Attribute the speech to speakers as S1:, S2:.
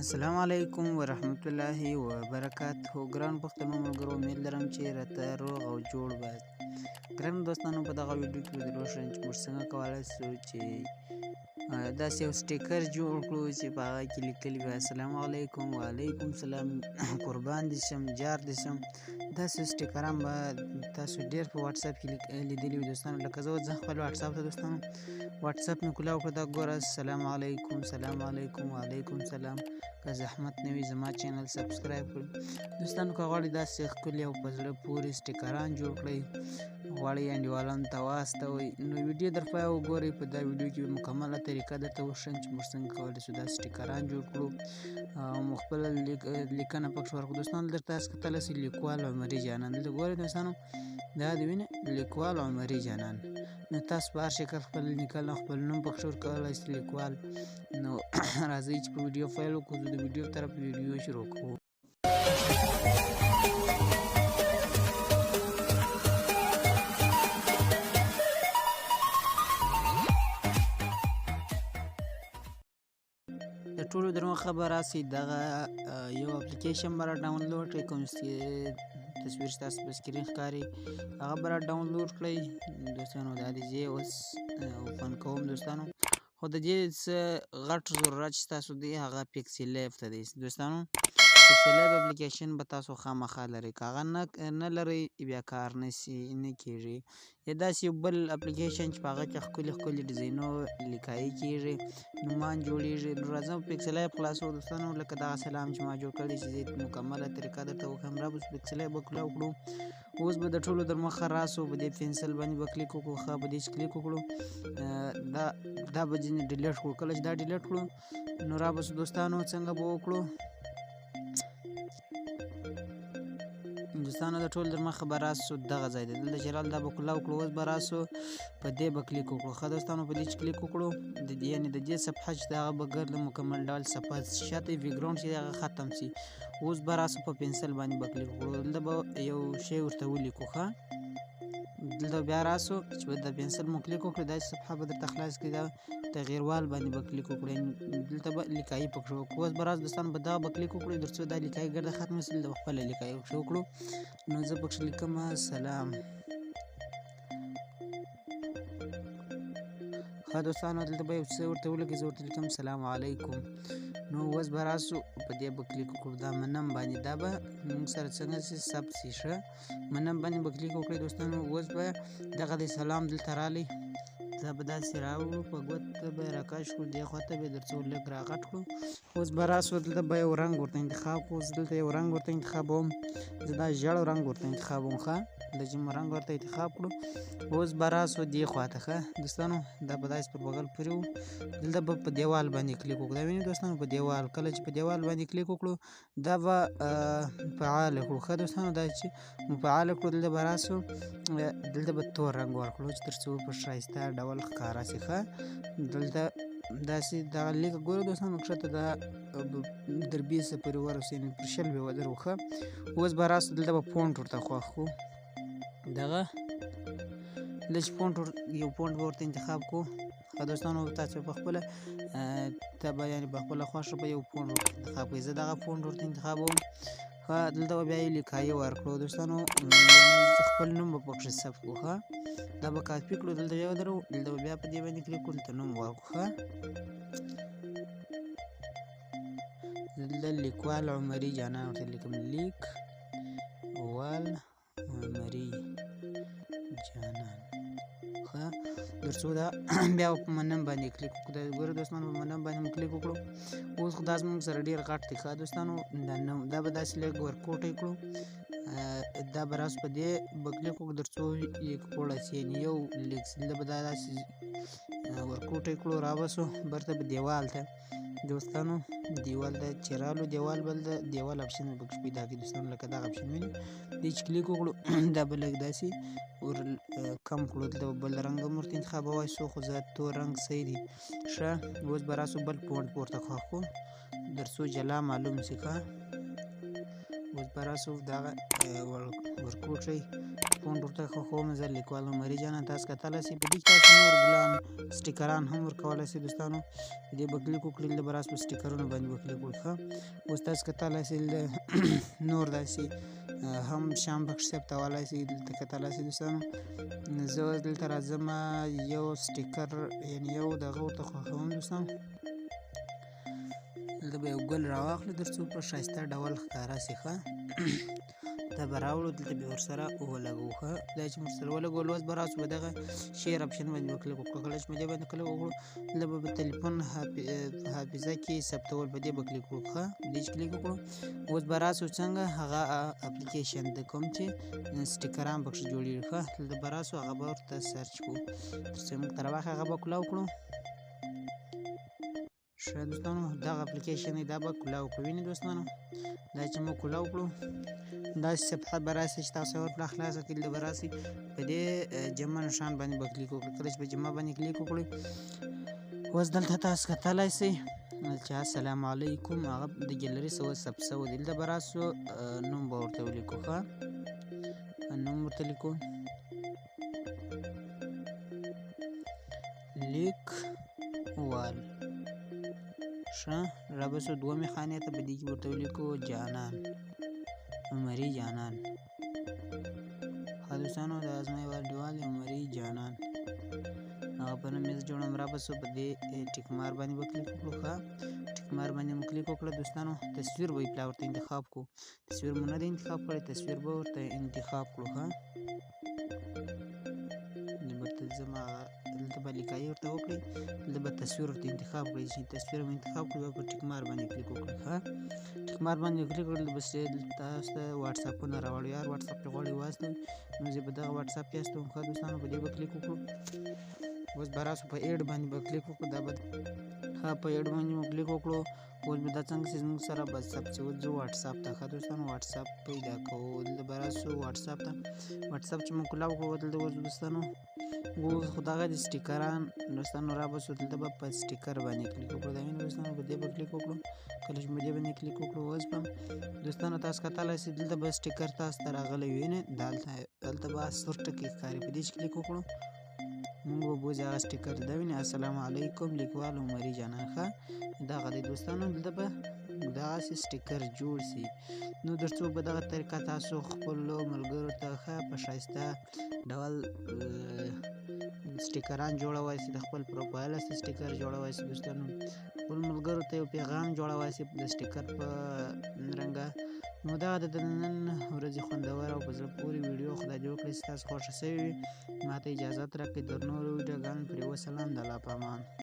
S1: السلام علیکم ورحمت الله وبرکاته. ګران پښتنو ملګرو، امید لرم چې راته روغ او جوړ باید. ګران دوستانو، په دغه ویډیو کې به درو شم چې موږ څنګه کولی شو چې داسې یو سټیکر جوړ کړو چې په هغه کې لیکلي وي السلام علیکم، وعلیکم سلام، قربان دې شم، جار دې شم. داسې سټیکران به تاسو ډېر په واتساپ کې لیدلي وي دوستانو. لکه زه اوس ځم خپل واتساپ ته دوستانو، واتساپ مې کولاو کړ، دا ګوره السلام علیکم، سلام علیکم، وعلیکم سلام. که زحمت نه وي زما چینل سبسکرایب کړئ دوستانو. که غواړئ داسې ښکلي او په زړه پورې سټیکران جوړ کړئ، غواړئ انډیوالانو ته واستوئ، نو ویډیو در پای وګورئ. په دا ویډیو کې به مکمله طریقه درته وښیم چې موږ څنګه کولی شو دا سټیکران جوړ کړو او مو خپله لیکنه پکې ورکړو. دوستانو دلته تاسو کتلی شئ لیکوال عمري جانان، دلته ګورئ دوستانو، دا د وینې لیکوال عمري جانان. نو تاسو په هر شکل خپل لیکل خپل نوم پکې ورکولی شئ لیکوال. نو راځئ چې په ویډیو پیل وکړو. زه د ویډیو طرف ویډیو شروع کوو. د ټولو درمو خبره سي دغه یو اپلیکیشن به را ډاونلوډ کړئ، کوم تصویر ستاسو په سکرین ښکاري هغه به را ډاونلوډ کړئ دوستانو. دا د دې اوس اوپن کوم دوستانو، خو د دې څه غټ ضرورت چې تاسو دی هغه پیکسل لیف ته دی دوستانو. پیکسل لیف اپلیکیشن به تاسو خامخا لرئ، که هغه نه لرئ بیا کار نه کیږي. یا داسې یو بل اپلیکیشن چې په هغه کې ښکلي ښکلي ډیزاینو لیکایي کیږي، نومان جوړیږي. نو راځم پیکسل لیف خلاصو دوستانو. لکه دغه سلام چې ما جوړ کړی چې زه مکمله طریقه درته وښیم، را به پیکسل لیف به کولاو کړو. اوس به د ټولو در مخه راسو، په دې پنسل باندې به کلیک وکړو، ښه په دې چې کلیک وکړو دا به ځینې ډیلیټ کړو. کله چې دا ډیلیټ کړو نو را به دوستانو څنګه به وکړو دوستانو، د ټول در مخه به راسو دغه ځای دی، دلته چې رال دا به کولاو کړو. اوس به راسو په دې به کلیک وکړو. ښه دوستانو، په دې چې کلیک وکړو یعنې د دې صفحه چې د هغه به ګرد مکمل ډول صفحه شاته بیکګراونډ چې هغه ختم سي. اوس به راسو په پنسل باندې به کلیک وکړو، دلته به یو شی ورته ولیکو. ښه دلته بیا راسو چې د پنسل مو کلیک وکړو، دا صفحه به درته خلاص کړي، دا تغییروال باندې به کلیک وکړئ، دلته به لیکایي پکې وکړو. اوس به راسو دوستانو په دغه به کلیک وکړئ تر څو دا لیکایي ګرده ختمه سي، دلته به خپله لیکایي پکې وکړو. نو زه پکې لیکم سلام. ښه دوستانو، دلته به یو څه ورته ولیکئ، زه ورته لیکم سلام علیکم. نو اوس به راسو په دې به کلیک وکړو، دا منم باندې دا به موږ سره څنګه سي ثبت سي. ښه منم باندې به کلیک وکړئ دوستانو. اوس به دغه د سلام دلته رالی، دا به داسې راوړو، په ګوته به یې راکش کړو، دې خوا ته به یې تر څو لږ راغټ کړو. اوس به راسو دلته به یو رنګ ورته انتخاب کړو، زه دلته یو رنګ ورته انتخابوم، زه دا ژیړ رنګ ورته انتخابوم. ښه د چې رنګ ورته انتخاب کړو. اوس به راسو دې خوا ته. ښه دوستانو، دا به داسې پر بغل پورې وو، دلته به په دیوال باندې کلیک وکړو. دا وینئ دوستانو په دیوال، کله چې په دیوال باندې کلیک وکړو دا به فعاله کړو. ښه دوستانو، دا چې مو فعاله کړو دلته به راسو، دلته به تور رنګ ورکړو چې تر څو په ښایسته ډول ښکاره سي. ښه دلته داسې دغه لیکه ګورئ دوستانو، کښته دا در 20 پورې ورسوي، یعنې پر 20 به ودرو. ښه اوس به راسو دلته به فونټ ورته خوښ کړو، دغه دلته چې فونټ یو فونټ به ورته انتخاب کړو. ښه دوستانو، تاسو په خپله ته به یعنې په خپله خوښه به یو فونټ ورته انتخاب کړئ، زه دغه فونټ ورته انتخابوم. ښه دلته به بیا یې لیکایي ورکړو دوستانو، خپل نوم به پکې ثبت کړو. ښه دا به کاپي کړو، دلته بیا ودرو، دلته به بیا په دې باندې کلیک کړو، دلته نوم ورکړو. ښه دلته لیکوال عمري جانان ورته لیکم، لیکوال عمري جانان. ښه تر څو دا بیا په منم باندې کلیک وکړو. دا ګوره دوستانو په منم باندې مو کلیک وکړو. اوس خو دا زموږ سره ډېر غټ دی. ښه دوستانو، دا به داسې لږ ورکوټی کړو، دا به راسو په دې به کلیک وکړو تر څو یې کوړه سي، یعنې یو لیک سي. دلته به دا داسې ورکوټی کړو، را بسو برته به دیوال ته دوستانو، دیوال ته چې رالو دیوال بل د دیوال اپشن به پکې پیدا کړي دوستانو، لکه دغه اپشن وینئ، دې چې کلیک وکړو دا به لږ داسې ور کم کړو، دلته به بل رنګ هم ورته انتخابوی سو، خو زه تور رنګ صحیح دی. ښه اوس به راسو بل فونټ پورته خوښ کړو تر څو جلا معلوم سي. ښه اوس به راسو دغه ورکوټی پونډ ورته خوښوم زه لیکوال عمري جان. تاسو کتلی سئ په دې کې تاسو نور ګلان سټیکران هم ورکولی سئ دوستانو. په دې به کلیک وکړئ، دلته به راسو په سټیکرونو باندې به کلیک وکړئ. ښه اوس تاسو کتلی سئ نور داسې هم شیان پکښې ثبتولی سئ. دلته کتلی سئ دوستانو. زه دلته راځم یو سټیکر یعنې یو دغه ورته خوښوم دوستانو. دلته به یو ګل راواخلو تر څو په ښایسته ډول ښکاره سي. ښه دا به راوړو، دلته به ورسره ولګوو. ښه دا چې ورسره ولګولو اوس به راسو په دغه شیر اپشن باندې به کلیک وکړو. کله چې په دې باندې کلیک وکړو دلته به په تلیفون حافظه کې ثبتول په دې به کلیک وکړو. ښه په دې چې کلیک وکړو اوس به راسو څنګه هغه اپلیکیشن د کوم چې سټیکران پکښې جوړېږي. ښه دلته به راسو هغه به ورته سرچ کړو تر څو موږ ته راواخلي. هغه به کولاو کړو. ښه دوستانو دغه اپلیکیشن دی دا به کولاو کړو. وینې دوستانو دا چې موږ کولاو کړو داسې صفحه به راسي چې تاسو یې ورپله خلاصه کړئ. دلته به راسئ په دې جمع نښان باندې به کلیک وکړئ. کله چې په جمع باندې کلیک وکړئ اوس دلته تاسو کتلی سئ چې السلام علیکم هغه د ګیلري څخه ثبت شوی دی. دلته به راسو نوم به ورته ولیکو. ښه نوم ورته لیکو لیکوال. ښه رابسو دومې خانې ته په دې کې ورته ولیکو جانان عمري جانان. ښه دوستانو د ازمایي والډیوال عمري جانان هغه په نوم یې زه جوړوم. رابسو په دې ټیک مار باندې به کلیک وکړو. ښه ټیک مار باندې مو کلیک وکړه دوستانو. تصویر به یې پلا ورته انتخاب کړو. تصویر مو نه دی انتخاب کړی، تصویر به ورته انتخاب کړو. ښه ورته ځم دلته به لیکایي ورته وکړئ، دلته به تصویر ورته انتخاب کړئ. چې تصویر مو انتخاب کړو بیا په ټیک مار باندې کلیک وکړئ. ښه ټیک مار باندې کلیک وکړئ بس تاسو ته واټساپونه راوړي. یار واټساپ پرې غواړئ واستوئ نو زه په دغه واټساپ کې استوم. ښه دوستانو په دې به کلیک وکړو. اوس به راسو په ایډ باندې به کلیک وکړو. دا به ښه په ایډ باندې مو کلیک وکړو. اوس به دا څنګه چې زموږ سره به ثبت شوی ځو واټساپ ته. ښه دوستانو واټساپ پیدا کوو. دلته به راسو واټساپ ته. واټساپ چې مو کولاو کړو دلته اوس دوستانو اوس خو دغه د سټیکران دوستانو رابسو. دلته به په سټیکر باندې کلیک وکړو. دا وینې دوستانو په دې به کلیک وکړو. کله چې په دې باندې کلیک وکړو اوس به دوستانو تاسو کتلی سئ دلته به سټیکر تاسو ته راغلی وي. وینې دلته به سور ټکي ښکاري. په دې چې کلیک وکړو موږ به بوځي هغه سټیکر دا وینې السلام علیکم لیکوال عمري جانان. ښه دغه دی دوستانو. دلته به داسې سټیکر جوړ سي. نو تر څو په دغه طریقه تاسو خپلو ملګرو ته ښه په ښایسته ډول سټیکران جوړولی سئ. د خپل پروفایل هسته سټیکر جوړولی سئ دوستانو. خپل ملګرو ته یو پیغام جوړولی سئ د سټیکر په رنګه. نو دغه د نن ورځې خوندوره او په زړه پورې ویډیو خدای جوړ کړي چې تاسو خوښه شوې وي. ما ته اجازت راکړئ. تر نورو ویډیوګانو پرې وسلام. د الله په امان.